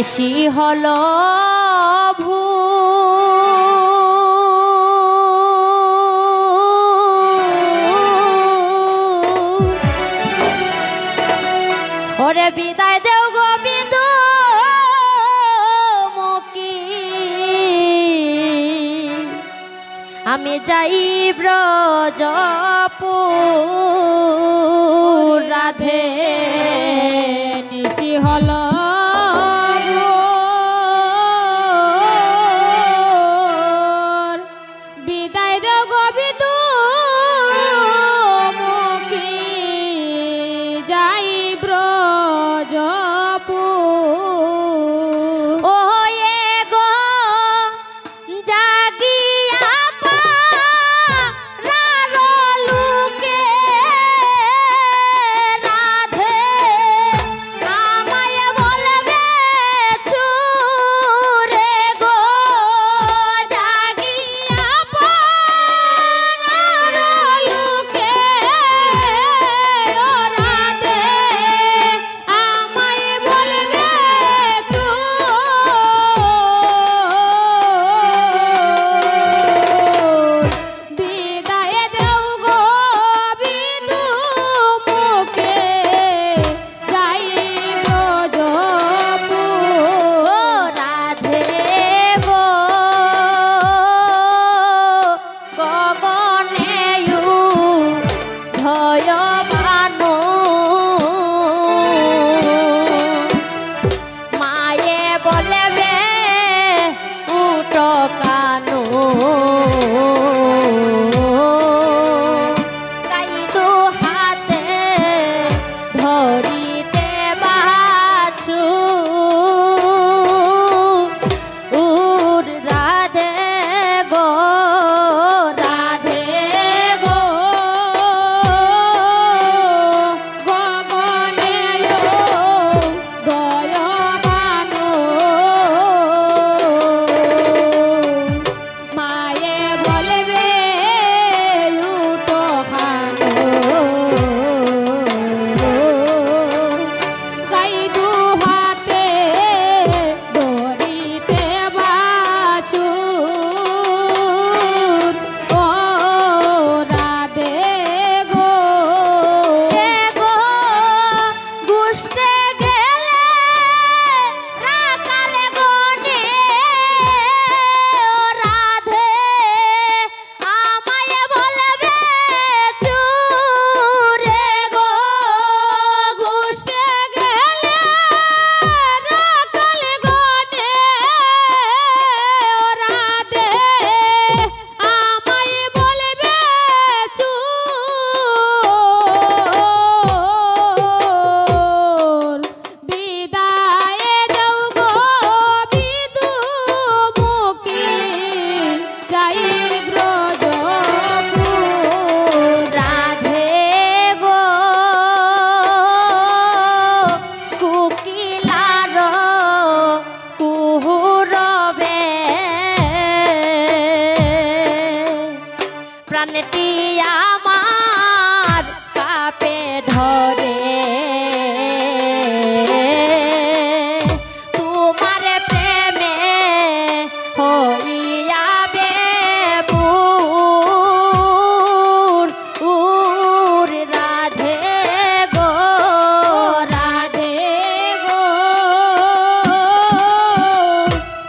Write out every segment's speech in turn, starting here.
নিশি হলো ওরে বিদায় দেও গো বিদু মুকি আমি যাই ব্রজপুর রাধে নিশি হলো বিদায় দেও গো বিদু মুখী যাই ব্রজপুর ও এ গো জাগিয়া পারালো লুকে রাধে আমায় বলবে চুরে গো জাগিয়া পারালো লুকে ও রাধে আমায় বলবে বিদায় দেও গো বিদু মুখে যাই ব্রজপুর ও রাধে গো গগনেয়ু ধয় ভানু মায়ে বলবে উঠ কানু কাইদু হাতে ধরিতে বাছু উর রাধে গো রাধে গো গগনেয় দয়মানো মায়ে বলবে উঠো খানো কাইদু হাতে ধরিতে বাছুর ও রাধে গো এ গো গুষ্টে গেলে রাকালে গনে ও রাধে আমায় বলবে চুরে গো গুষ্টে গেলে রাখাল গনে ও রাধে আমায় বলবে চুর বিদায় দেও গো বিদু মুখী যাই ব্রজপুর রাধে গো কুকিলার কুহুরবে প্রাণটি আমার কাপে ধরে তোমার প্রেমে হইয়াবে পুর উর রাধে গো রাধে গো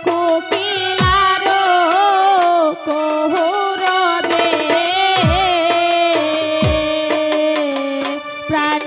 কোকিলারো কোহরবে প্রাণ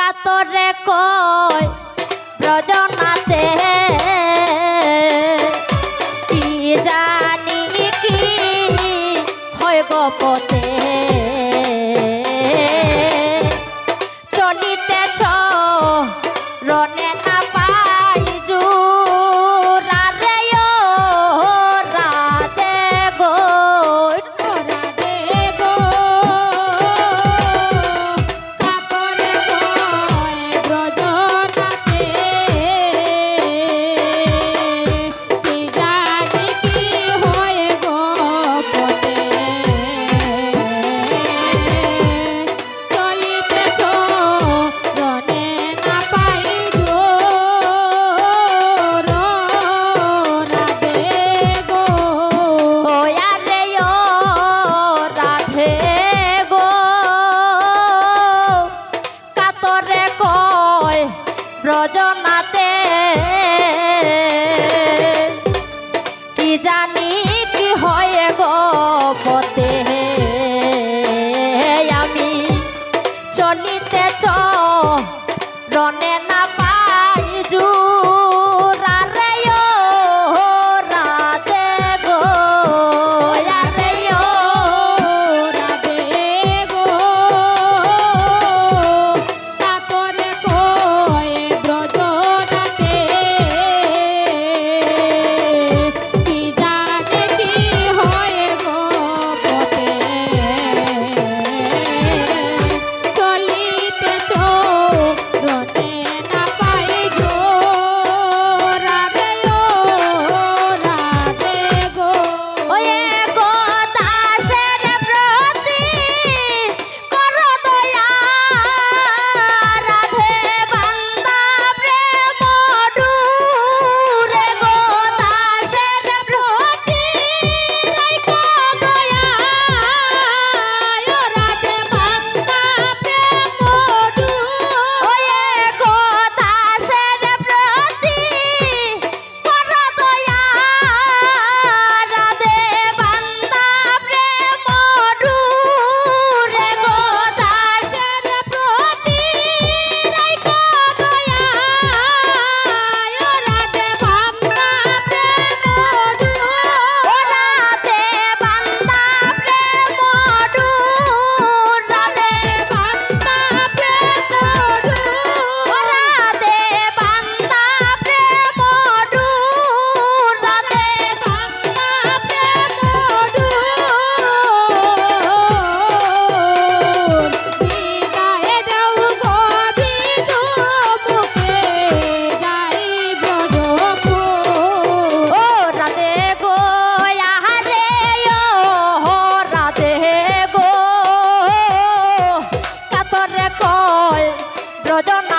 কাতরে কয় ব্রজনাতে কি জানি কি হয় গোপতে চলিতেছ রনে না পাই জুরা রে ও রাধে গো রাধে গো কাতরে কয় ব্রজনাতে কি জানি কি হয় গোপতে চলিতেছ রনে না পাই জোর রাধে গো ওয়া রে ও রাধে গো কাতরে কয় ব্রজনাতে কি জানি কি হয় গোপতে আমি চলিতেছ রনে না পাই জুরা রে ও রাধে গো ওয়া রে ও রাধে গো কাতরে কয় ব্রজনাতে কি জানে কি হয় গোপতে চলিতেছ রনে না পাই জোর রাধে ও রাধে গো ওয়ে গো দাসের প্রতি কর দয়া রাধে বান্দা প্রেম ডুরে গো দাসের প্রতি রাইখো দয়া রাধে বান্দা প্রেম ডু ওয়ে গো দাসের প্রতি কর দয়া রাধে বান্দা প্রেম ডুরে গো দাসের প্রতি রাইখো দয়া রাধে বান্দা প্রেম ডু রাধে বান্দা প্রেম ডুর রাধে বান্দা প্রেম ডু রাধে বান্দা প্রেম ডুর রাধে বান্দা প্রেম ডু বিদায় দেও গো বিদু মুখে যাই ব্রজপুর ও রাধে গো আহারে ও রাধে গো কাতরে কয় ব্রজনা